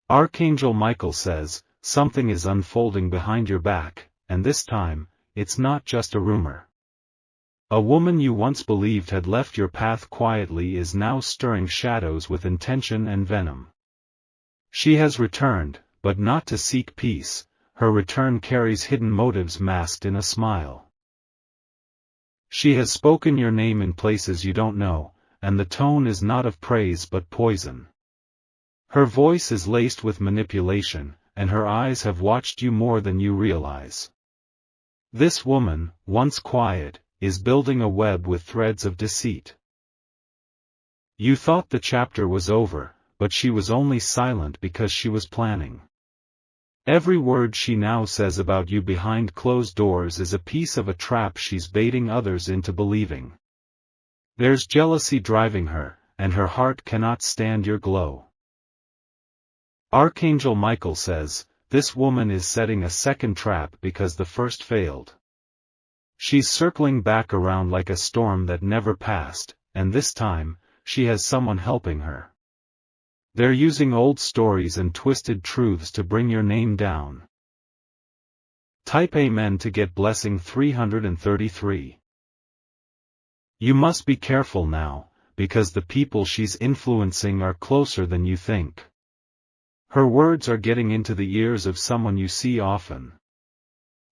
Archangel Michael says, something is unfolding behind your back, and this time, it's not just a rumor. A woman you once believed had left your path quietly is now stirring shadows with intention and venom. She has returned, but not to seek peace. Her return carries hidden motives masked in a smile. She has spoken your name in places you don't know, and the tone is not of praise but poison. Her voice is laced with manipulation, and her eyes have watched you more than you realize. This woman, once quiet, is building a web with threads of deceit. You thought the chapter was over, but she was only silent because she was planning. Every word she now says about you behind closed doors is a piece of a trap she's baiting others into believing. There's jealousy driving her, and her heart cannot stand your glow. Archangel Michael says, this woman is setting a second trap because the first failed. She's circling back around like a storm that never passed, and this time, she has someone helping her. They're using old stories and twisted truths to bring your name down. Type Amen to get blessing 333. You must be careful now, because the people she's influencing are closer than you think. Her words are getting into the ears of someone you see often.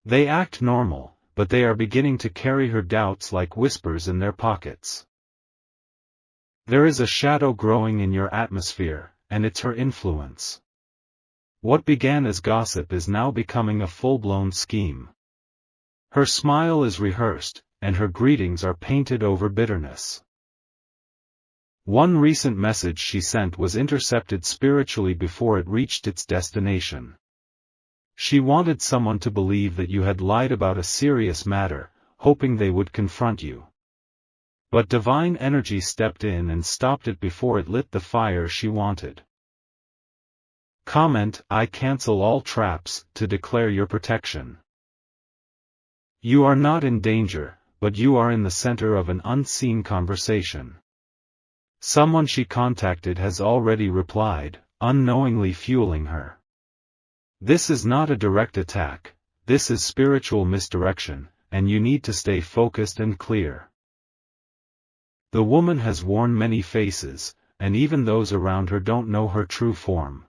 They act normal, but they are beginning to carry her doubts like whispers in their pockets. There is a shadow growing in your atmosphere, and it's her influence. What began as gossip is now becoming a full-blown scheme. Her smile is rehearsed, and her greetings are painted over bitterness. One recent message she sent was intercepted spiritually before it reached its destination. She wanted someone to believe that you had lied about a serious matter, hoping they would confront you. But divine energy stepped in and stopped it before it lit the fire she wanted. Comment, I cancel all traps, to declare your protection. You are not in danger, but you are in the center of an unseen conversation. Someone she contacted has already replied, unknowingly fueling her. This is not a direct attack, this is spiritual misdirection, and you need to stay focused and clear. The woman has worn many faces, and even those around her don't know her true form.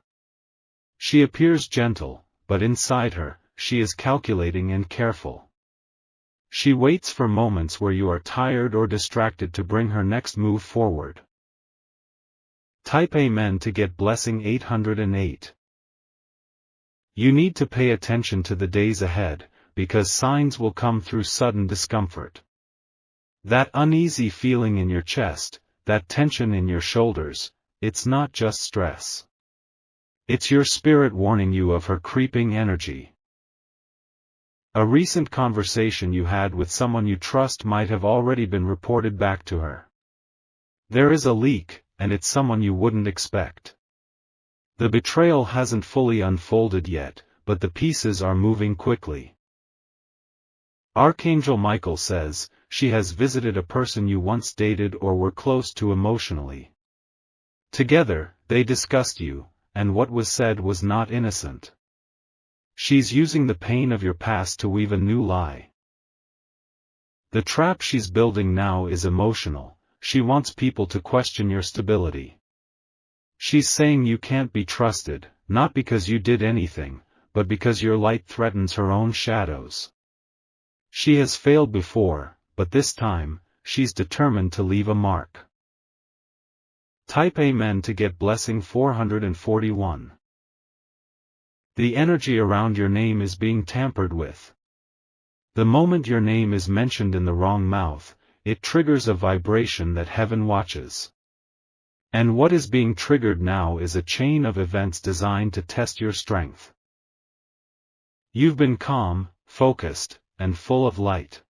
She appears gentle, but inside her, she is calculating and careful. She waits for moments where you are tired or distracted to bring her next move forward. Type Amen to get blessing 808. You need to pay attention to the days ahead, because signs will come through sudden discomfort. That uneasy feeling in your chest, that tension in your shoulders, it's not just stress. It's your spirit warning you of her creeping energy. A recent conversation you had with someone you trust might have already been reported back to her. There is a leak, and it's someone you wouldn't expect. The betrayal hasn't fully unfolded yet, but the pieces are moving quickly. Archangel Michael says, she has visited a person you once dated or were close to emotionally. Together, they discussed you, and what was said was not innocent. She's using the pain of your past to weave a new lie. The trap she's building now is emotional. She wants people to question your stability. She's saying you can't be trusted, not because you did anything, but because your light threatens her own shadows. She has failed before, but this time, she's determined to leave a mark. Type Amen to get blessing 441. The energy around your name is being tampered with. The moment your name is mentioned in the wrong mouth, it triggers a vibration that heaven watches. And what is being triggered now is a chain of events designed to test your strength. You've been calm, focused, and full of light.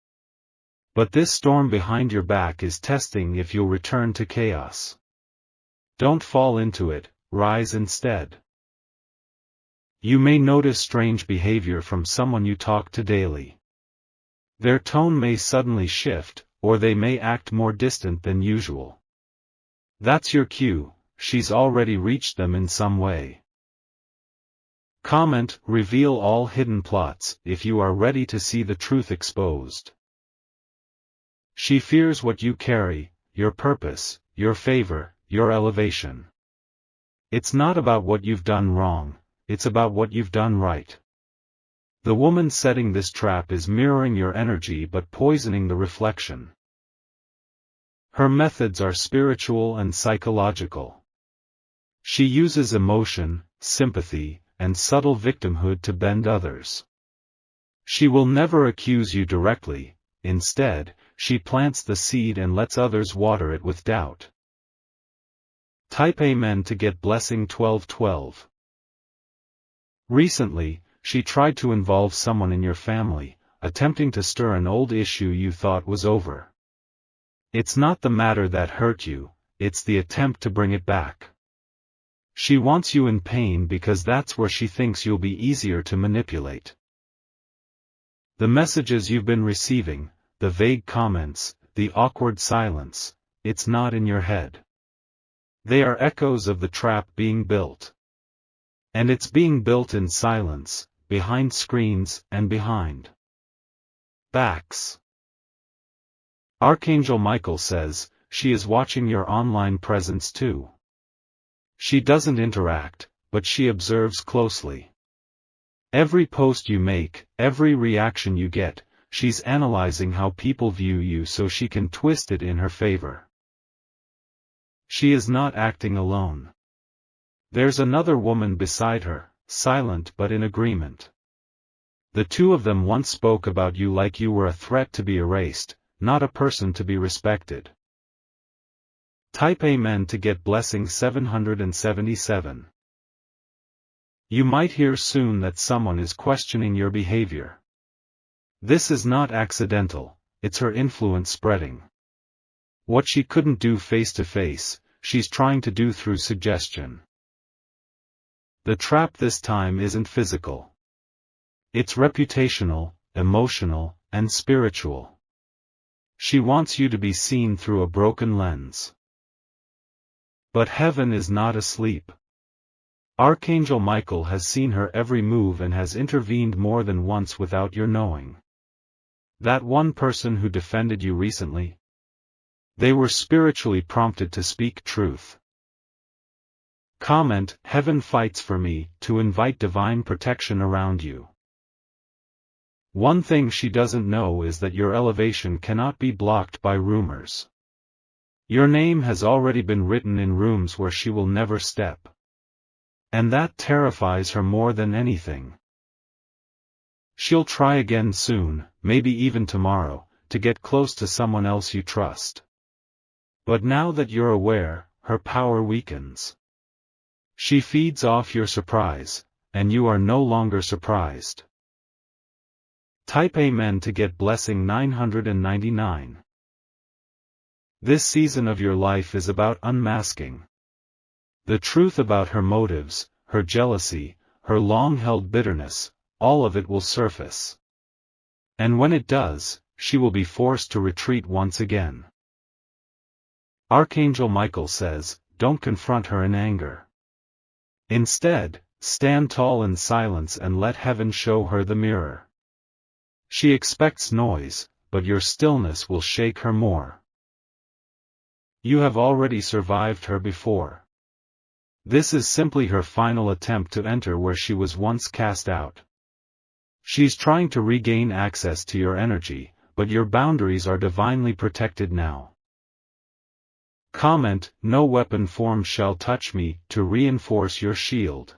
But this storm behind your back is testing if you'll return to chaos. Don't fall into it, rise instead. You may notice strange behavior from someone you talk to daily. Their tone may suddenly shift, or they may act more distant than usual. That's your cue, she's already reached them in some way. Comment, reveal all hidden plots, if you are ready to see the truth exposed. She fears what you carry, your purpose, your favor, your elevation. It's not about what you've done wrong, it's about what you've done right. The woman setting this trap is mirroring your energy but poisoning the reflection. Her methods are spiritual and psychological. She uses emotion, sympathy, and subtle victimhood to bend others. She will never accuse you directly, instead, she plants the seed and lets others water it with doubt. Type Amen to get blessing 1212. Recently, she tried to involve someone in your family, attempting to stir an old issue you thought was over. It's not the matter that hurt you, it's the attempt to bring it back. She wants you in pain because that's where she thinks you'll be easier to manipulate. The messages you've been receiving, the vague comments, the awkward silence, it's not in your head. They are echoes of the trap being built. And it's being built in silence, behind screens, and behind backs. Archangel Michael says, she is watching your online presence too. She doesn't interact, but she observes closely. Every post you make, every reaction you get, she's analyzing how people view you so she can twist it in her favor. She is not acting alone. There's another woman beside her, silent but in agreement. The two of them once spoke about you like you were a threat to be erased, not a person to be respected. Type Amen to get blessing 777. You might hear soon that someone is questioning your behavior. This is not accidental, it's her influence spreading. What she couldn't do face to face, she's trying to do through suggestion. The trap this time isn't physical. It's reputational, emotional, and spiritual. She wants you to be seen through a broken lens. But heaven is not asleep. Archangel Michael has seen her every move and has intervened more than once without your knowing. That one person who defended you recently? They were spiritually prompted to speak truth. Comment, heaven fights for me, to invite divine protection around you. One thing she doesn't know is that your elevation cannot be blocked by rumors. Your name has already been written in rooms where she will never step. And that terrifies her more than anything. She'll try again soon, maybe even tomorrow, to get close to someone else you trust. But now that you're aware, her power weakens. She feeds off your surprise, and you are no longer surprised. Type Amen to get blessing 999. This season of your life is about unmasking. The truth about her motives, her jealousy, her long-held bitterness, all of it will surface. And when it does, she will be forced to retreat once again. Archangel Michael says, don't confront her in anger. Instead, stand tall in silence and let heaven show her the mirror. She expects noise, but your stillness will shake her more. You have already survived her before. This is simply her final attempt to enter where she was once cast out. She's trying to regain access to your energy, but your boundaries are divinely protected now. Comment, no weapon formed shall touch me, to reinforce your shield.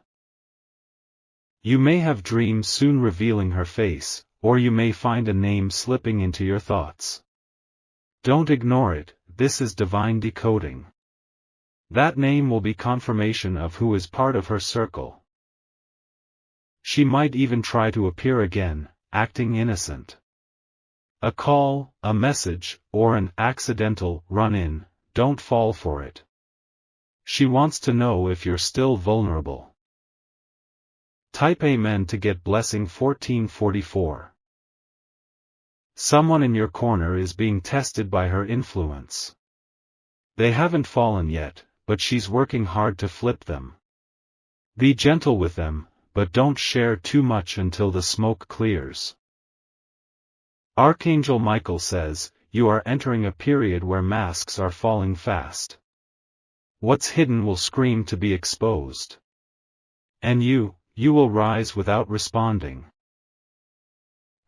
You may have dreams soon revealing her face, or you may find a name slipping into your thoughts. Don't ignore it, this is divine decoding. That name will be confirmation of who is part of her circle. She might even try to appear again, acting innocent. A call, a message, or an accidental run-in, don't fall for it. She wants to know if you're still vulnerable. Type Amen to get blessing 1444. Someone in your corner is being tested by her influence. They haven't fallen yet, but she's working hard to flip them. Be gentle with them, but don't share too much until the smoke clears. Archangel Michael says, you are entering a period where masks are falling fast. What's hidden will scream to be exposed. And you will rise without responding.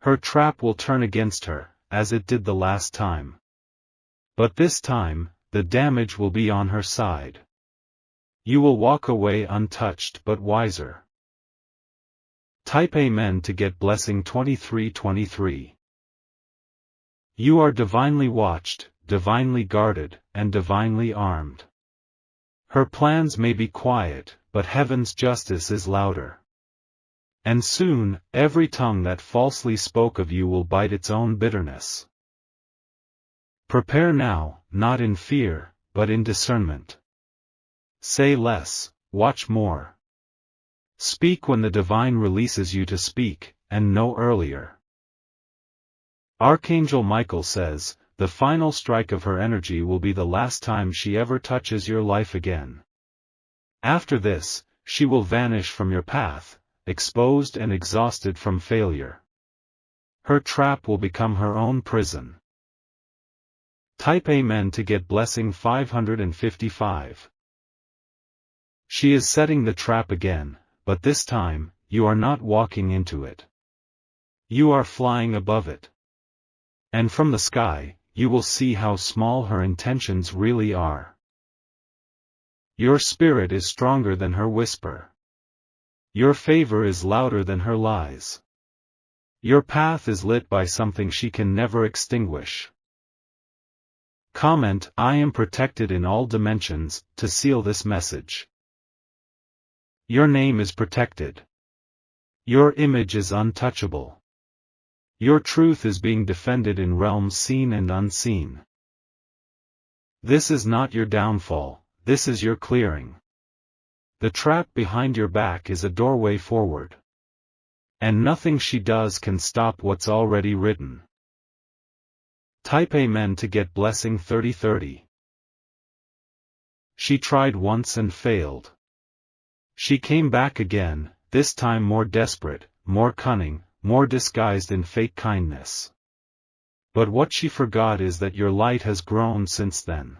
Her trap will turn against her, as it did the last time. But this time, the damage will be on her side. You will walk away untouched but wiser. Type Amen to get blessing 2323. You are divinely watched, divinely guarded, and divinely armed. Her plans may be quiet, but heaven's justice is louder. And soon, every tongue that falsely spoke of you will bite its own bitterness. Prepare now, not in fear, but in discernment. Say less, watch more. Speak when the divine releases you to speak, and no earlier. Archangel Michael says, the final strike of her energy will be the last time she ever touches your life again. After this, she will vanish from your path, exposed and exhausted from failure. Her trap will become her own prison. Type Amen to get blessing 555. She is setting the trap again, but this time, you are not walking into it. You are flying above it. And from the sky, you will see how small her intentions really are. Your spirit is stronger than her whisper. Your favor is louder than her lies. Your path is lit by something she can never extinguish. Comment, I am protected in all dimensions, to seal this message. Your name is protected. Your image is untouchable. Your truth is being defended in realms seen and unseen. This is not your downfall, this is your clearing. The trap behind your back is a doorway forward. And nothing she does can stop what's already written. Type Amen to get blessing 3030. She tried once and failed. She came back again, this time more desperate, more cunning, more disguised in fake kindness. But what she forgot is that your light has grown since then.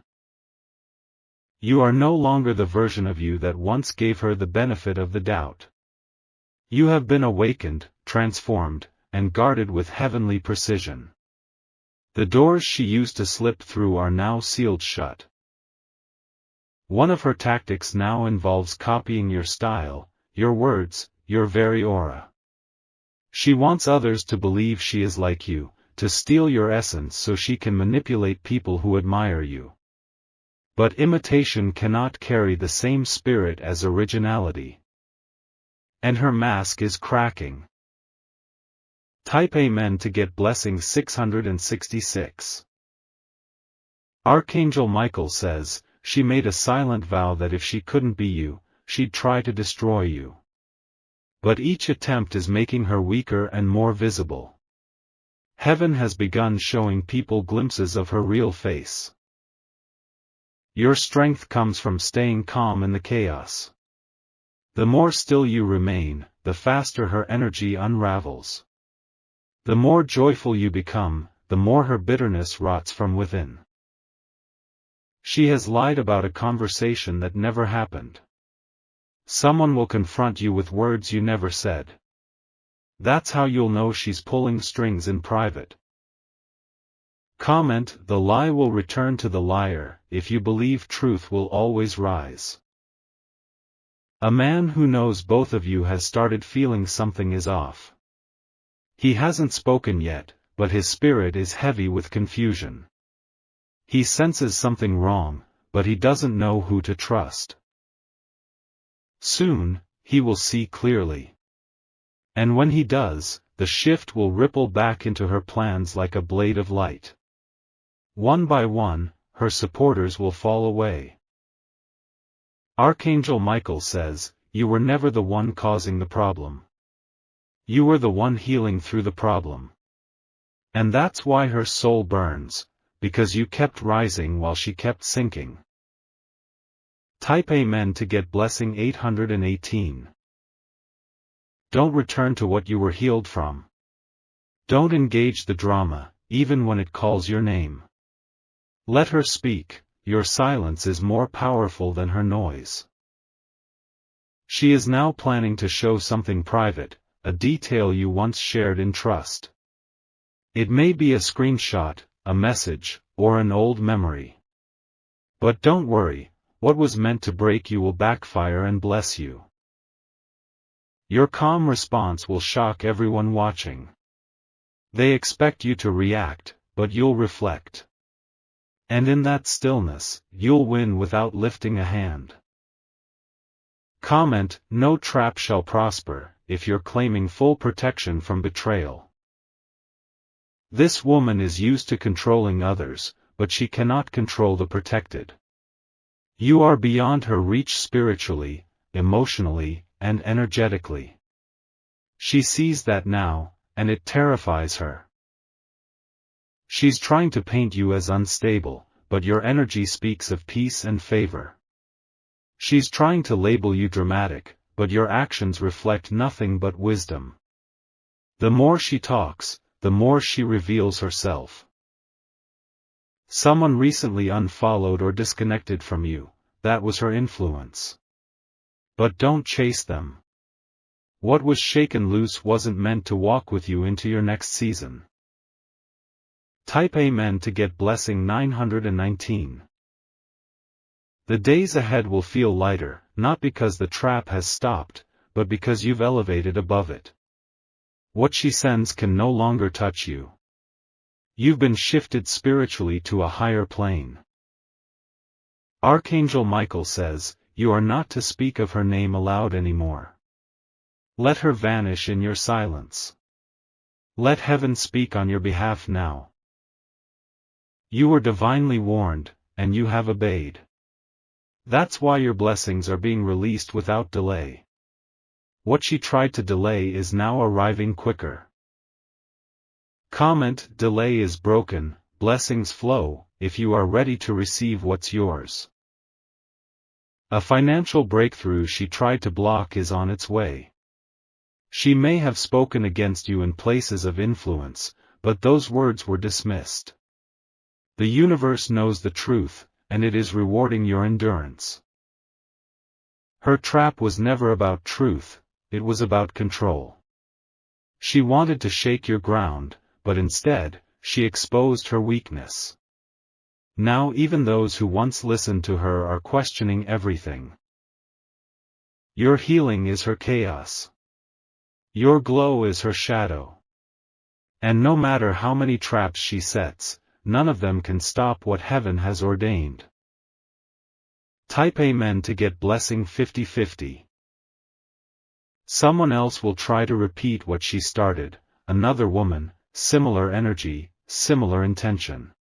You are no longer the version of you that once gave her the benefit of the doubt. You have been awakened, transformed, and guarded with heavenly precision. The doors she used to slip through are now sealed shut. One of her tactics now involves copying your style, your words, your very aura. She wants others to believe she is like you, to steal your essence so she can manipulate people who admire you. But imitation cannot carry the same spirit as originality. And her mask is cracking. Type Amen to get blessing 666. Archangel Michael says, she made a silent vow that if she couldn't be you, she'd try to destroy you. But each attempt is making her weaker and more visible. Heaven has begun showing people glimpses of her real face. Your strength comes from staying calm in the chaos. The more still you remain, the faster her energy unravels. The more joyful you become, the more her bitterness rots from within. She has lied about a conversation that never happened. Someone will confront you with words you never said. That's how you'll know she's pulling strings in private. Comment, the lie will return to the liar, if you believe truth will always rise. A man who knows both of you has started feeling something is off. He hasn't spoken yet, but his spirit is heavy with confusion. He senses something wrong, but he doesn't know who to trust. Soon, he will see clearly. And when he does, the shift will ripple back into her plans like a blade of light. One by one, her supporters will fall away. Archangel Michael says, you were never the one causing the problem. You were the one healing through the problem. And that's why her soul burns, because you kept rising while she kept sinking. Type Amen to get blessing 818. Don't return to what you were healed from. Don't engage the drama, even when it calls your name. Let her speak, your silence is more powerful than her noise. She is now planning to show something private, a detail you once shared in trust. It may be a screenshot, a message, or an old memory. But don't worry, what was meant to break you will backfire and bless you. Your calm response will shock everyone watching. They expect you to react, but you'll reflect. And in that stillness, you'll win without lifting a hand. Comment, no trap shall prosper, if you're claiming full protection from betrayal. This woman is used to controlling others, but she cannot control the protected. You are beyond her reach spiritually, emotionally, and energetically. She sees that now, and it terrifies her. She's trying to paint you as unstable, but your energy speaks of peace and favor. She's trying to label you dramatic, but your actions reflect nothing but wisdom. The more she talks, the more she reveals herself. Someone recently unfollowed or disconnected from you, that was her influence. But don't chase them. What was shaken loose wasn't meant to walk with you into your next season. Type Amen to get blessing 919. The days ahead will feel lighter, not because the trap has stopped, but because you've elevated above it. What she sends can no longer touch you. You've been shifted spiritually to a higher plane. Archangel Michael says, you are not to speak of her name aloud anymore. Let her vanish in your silence. Let heaven speak on your behalf now. You were divinely warned, and you have obeyed. That's why your blessings are being released without delay. What she tried to delay is now arriving quicker. Comment, delay is broken, blessings flow, if you are ready to receive what's yours. A financial breakthrough she tried to block is on its way. She may have spoken against you in places of influence, but those words were dismissed. The universe knows the truth, and it is rewarding your endurance. Her trap was never about truth, it was about control. She wanted to shake your ground, but instead, she exposed her weakness. Now even those who once listened to her are questioning everything. Your healing is her chaos. Your glow is her shadow. And no matter how many traps she sets, none of them can stop what heaven has ordained. Type Amen to get blessing 50-50. Someone else will try to repeat what she started, another woman, similar energy, similar intention.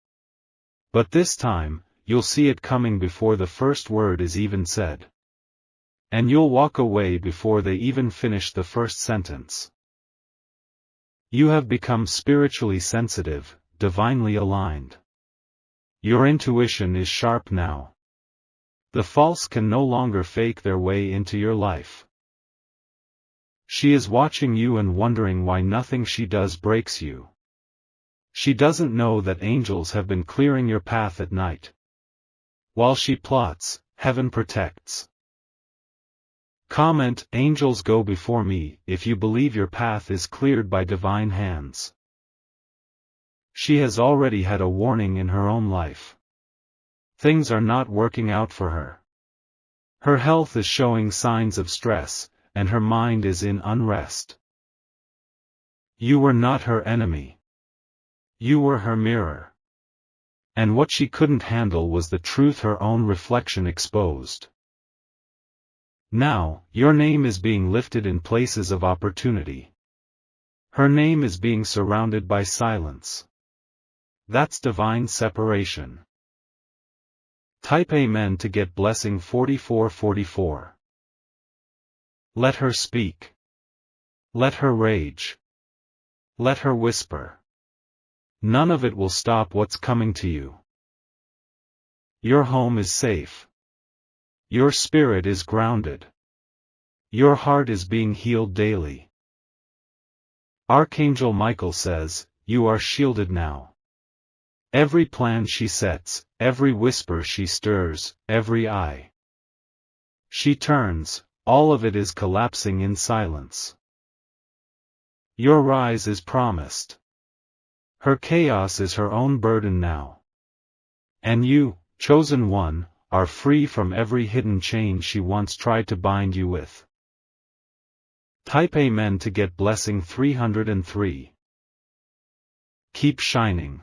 But this time, you'll see it coming before the first word is even said. And you'll walk away before they even finish the first sentence. You have become spiritually sensitive, divinely aligned. Your intuition is sharp now. The false can no longer fake their way into your life. She is watching you and wondering why nothing she does breaks you. She doesn't know that angels have been clearing your path at night. While she plots, heaven protects. Comment, angels go before me, if you believe your path is cleared by divine hands. She has already had a warning in her own life. Things are not working out for her. Her health is showing signs of stress, and her mind is in unrest. You were not her enemy. You were her mirror. And what she couldn't handle was the truth her own reflection exposed. Now, your name is being lifted in places of opportunity. Her name is being surrounded by silence. That's divine separation. Type Amen to get blessing 4444. Let her speak. Let her rage. Let her whisper. None of it will stop what's coming to you. Your home is safe. Your spirit is grounded. Your heart is being healed daily. Archangel Michael says, you are shielded now. Every plan she sets, every whisper she stirs, every eye she turns, all of it is collapsing in silence. Your rise is promised. Her chaos is her own burden now. And you, chosen one, are free from every hidden chain she once tried to bind you with. Type Amen to get blessing 303. Keep shining.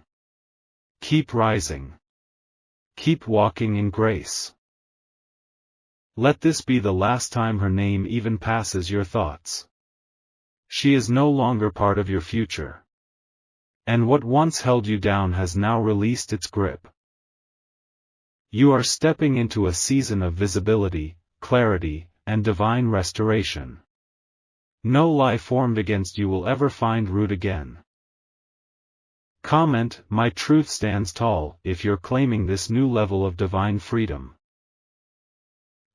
Keep rising. Keep walking in grace. Let this be the last time her name even passes your thoughts. She is no longer part of your future. And what once held you down has now released its grip. You are stepping into a season of visibility, clarity, and divine restoration. No lie formed against you will ever find root again. Comment, my truth stands tall, if you're claiming this new level of divine freedom.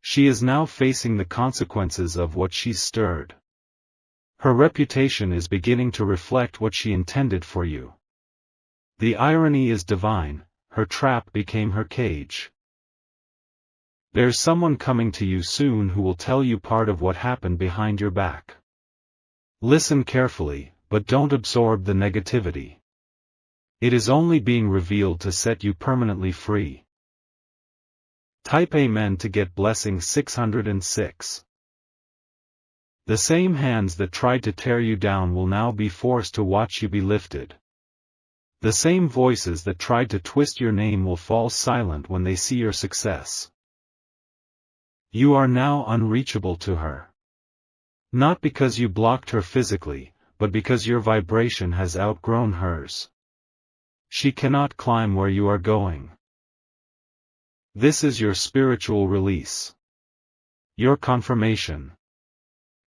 She is now facing the consequences of what she's stirred. Her reputation is beginning to reflect what she intended for you. The irony is divine, her trap became her cage. There's someone coming to you soon who will tell you part of what happened behind your back. Listen carefully, but don't absorb the negativity. It is only being revealed to set you permanently free. Type Amen to get blessing 606. The same hands that tried to tear you down will now be forced to watch you be lifted. The same voices that tried to twist your name will fall silent when they see your success. You are now unreachable to her. Not because you blocked her physically, but because your vibration has outgrown hers. She cannot climb where you are going. This is your spiritual release. Your confirmation.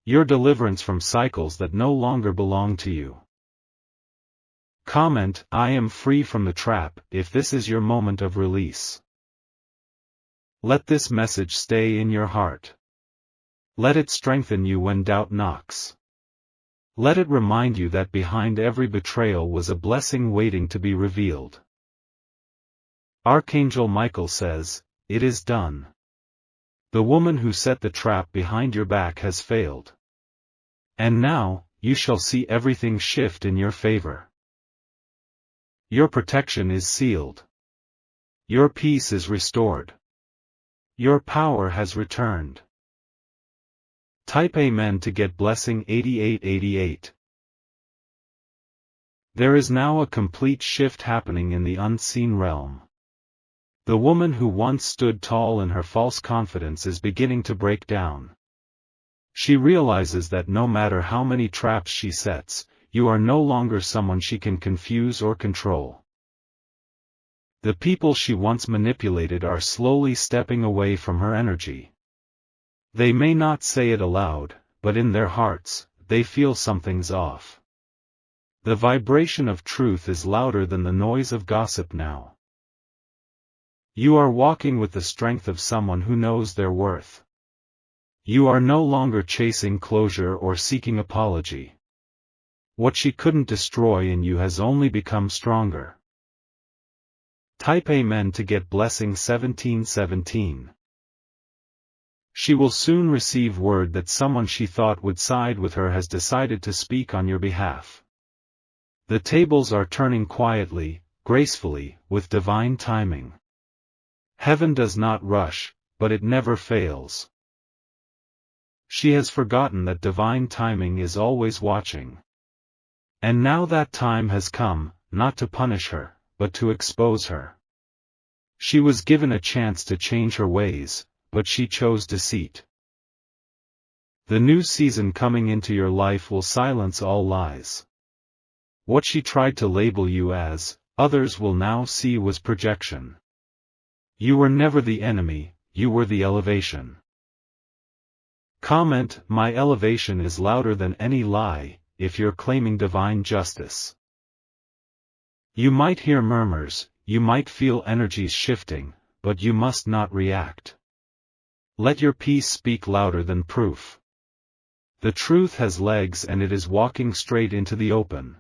Your deliverance from cycles that no longer belong to you. Comment, I am free from the trap, if this is your moment of release. Let this message stay in your heart. Let it strengthen you when doubt knocks. Let it remind you that behind every betrayal was a blessing waiting to be revealed. Archangel Michael says, it is done. The woman who set the trap behind your back has failed. And now, you shall see everything shift in your favor. Your protection is sealed. Your peace is restored. Your power has returned. Type Amen to get blessing 8888. There is now a complete shift happening in the unseen realm. The woman who once stood tall in her false confidence is beginning to break down. She realizes that no matter how many traps she sets, you are no longer someone she can confuse or control. The people she once manipulated are slowly stepping away from her energy. They may not say it aloud, but in their hearts, they feel something's off. The vibration of truth is louder than the noise of gossip now. You are walking with the strength of someone who knows their worth. You are no longer chasing closure or seeking apology. What she couldn't destroy in you has only become stronger. Type Amen to get blessing 1717. She will soon receive word that someone she thought would side with her has decided to speak on your behalf. The tables are turning quietly, gracefully, with divine timing. Heaven does not rush, but it never fails. She has forgotten that divine timing is always watching. And now that time has come, not to punish her, but to expose her. She was given a chance to change her ways, but she chose deceit. The new season coming into your life will silence all lies. What she tried to label you as, others will now see was projection. You were never the enemy, you were the elevation. Comment, my elevation is louder than any lie, if you're claiming divine justice. You might hear murmurs, you might feel energies shifting, but you must not react. Let your peace speak louder than proof. The truth has legs and it is walking straight into the open.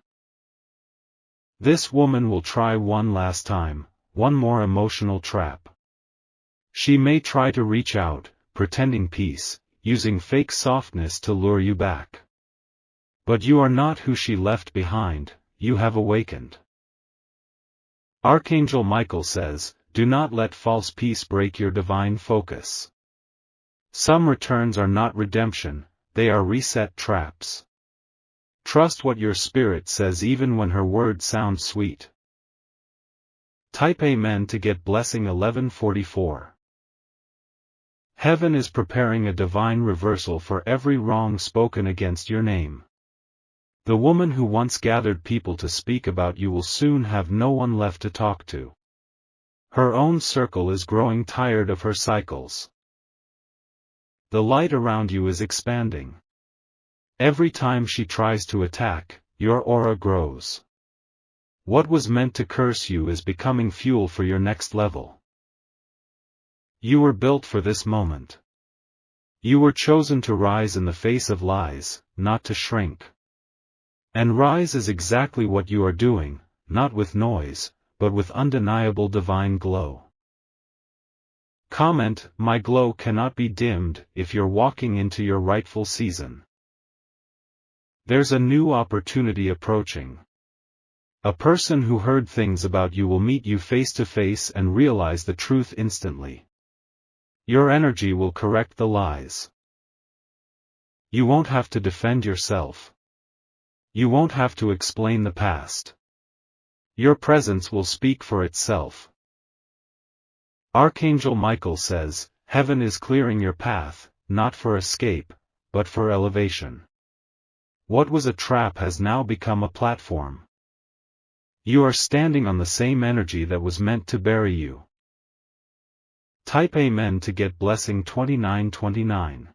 This woman will try one last time, one more emotional trap. She may try to reach out, pretending peace, using fake softness to lure you back. But you are not who she left behind, you have awakened. Archangel Michael says, do not let false peace break your divine focus. Some returns are not redemption, they are reset traps. Trust what your spirit says even when her words sound sweet. Type Amen to get blessing 1144. Heaven is preparing a divine reversal for every wrong spoken against your name. The woman who once gathered people to speak about you will soon have no one left to talk to. Her own circle is growing tired of her cycles. The light around you is expanding. Every time she tries to attack, your aura grows. What was meant to curse you is becoming fuel for your next level. You were built for this moment. You were chosen to rise in the face of lies, not to shrink. And rise is exactly what you are doing, not with noise, but with undeniable divine glow. Comment, my glow cannot be dimmed if you're walking into your rightful season. There's a new opportunity approaching. A person who heard things about you will meet you face to face and realize the truth instantly. Your energy will correct the lies. You won't have to defend yourself. You won't have to explain the past. Your presence will speak for itself. Archangel Michael says, heaven is clearing your path, not for escape, but for elevation. What was a trap has now become a platform. You are standing on the same energy that was meant to bury you. Type Amen to get blessing 2929.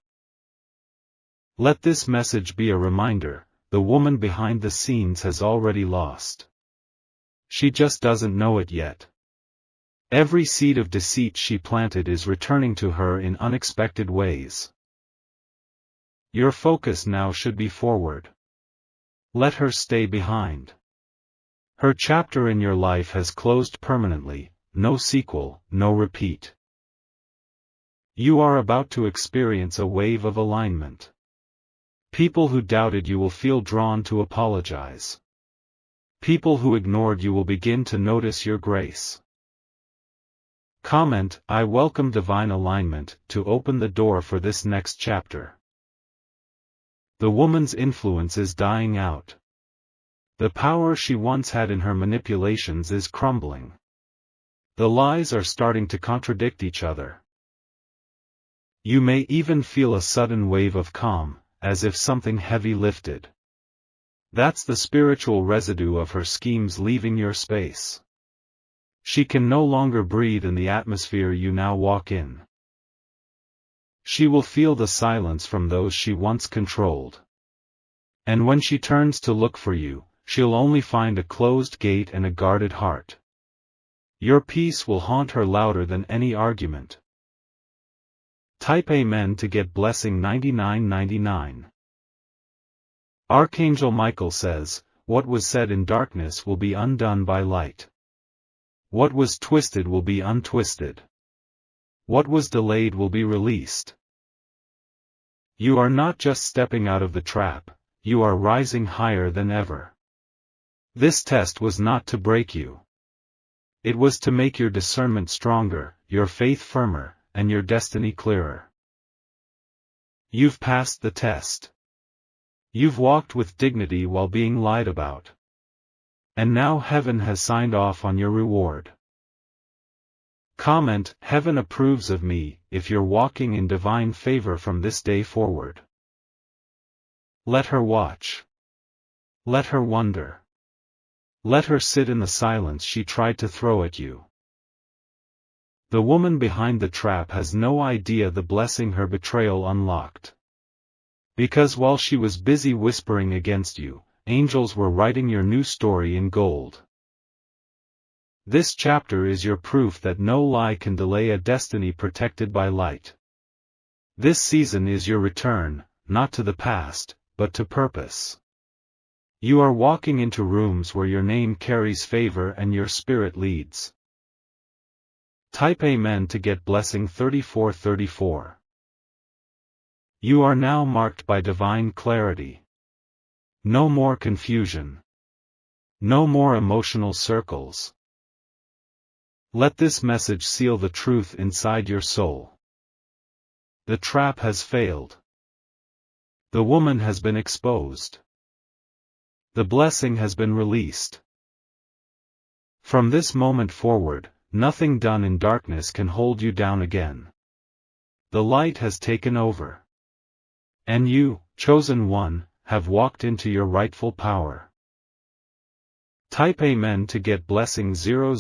Let this message be a reminder, the woman behind the scenes has already lost. She just doesn't know it yet. Every seed of deceit she planted is returning to her in unexpected ways. Your focus now should be forward. Let her stay behind. Her chapter in your life has closed permanently, no sequel, no repeat. You are about to experience a wave of alignment. People who doubted you will feel drawn to apologize. People who ignored you will begin to notice your grace. Comment, I welcome divine alignment to open the door for this next chapter. The woman's influence is dying out. The power she once had in her manipulations is crumbling. The lies are starting to contradict each other. You may even feel a sudden wave of calm, as if something heavy lifted. That's the spiritual residue of her schemes leaving your space. She can no longer breathe in the atmosphere you now walk in. She will feel the silence from those she once controlled. And when she turns to look for you, she'll only find a closed gate and a guarded heart. Your peace will haunt her louder than any argument. Type Amen to get blessing 9999. Archangel Michael says, what was said in darkness will be undone by light. What was twisted will be untwisted. What was delayed will be released. You are not just stepping out of the trap, you are rising higher than ever. This test was not to break you. It was to make your discernment stronger, your faith firmer, and your destiny clearer. You've passed the test. You've walked with dignity while being lied about. And now heaven has signed off on your reward. Comment, heaven approves of me, if you're walking in divine favor from this day forward. Let her watch. Let her wonder. Let her sit in the silence she tried to throw at you. The woman behind the trap has no idea the blessing her betrayal unlocked. Because while she was busy whispering against you, angels were writing your new story in gold. This chapter is your proof that no lie can delay a destiny protected by light. This season is your return, not to the past, but to purpose. You are walking into rooms where your name carries favor and your spirit leads. Type Amen to get blessing 3434. You are now marked by divine clarity. No more confusion. No more emotional circles. Let this message seal the truth inside your soul. The trap has failed. The woman has been exposed. The blessing has been released. From this moment forward, nothing done in darkness can hold you down again. The light has taken over. And you, chosen one, have walked into your rightful power. Type Amen to get blessing 00.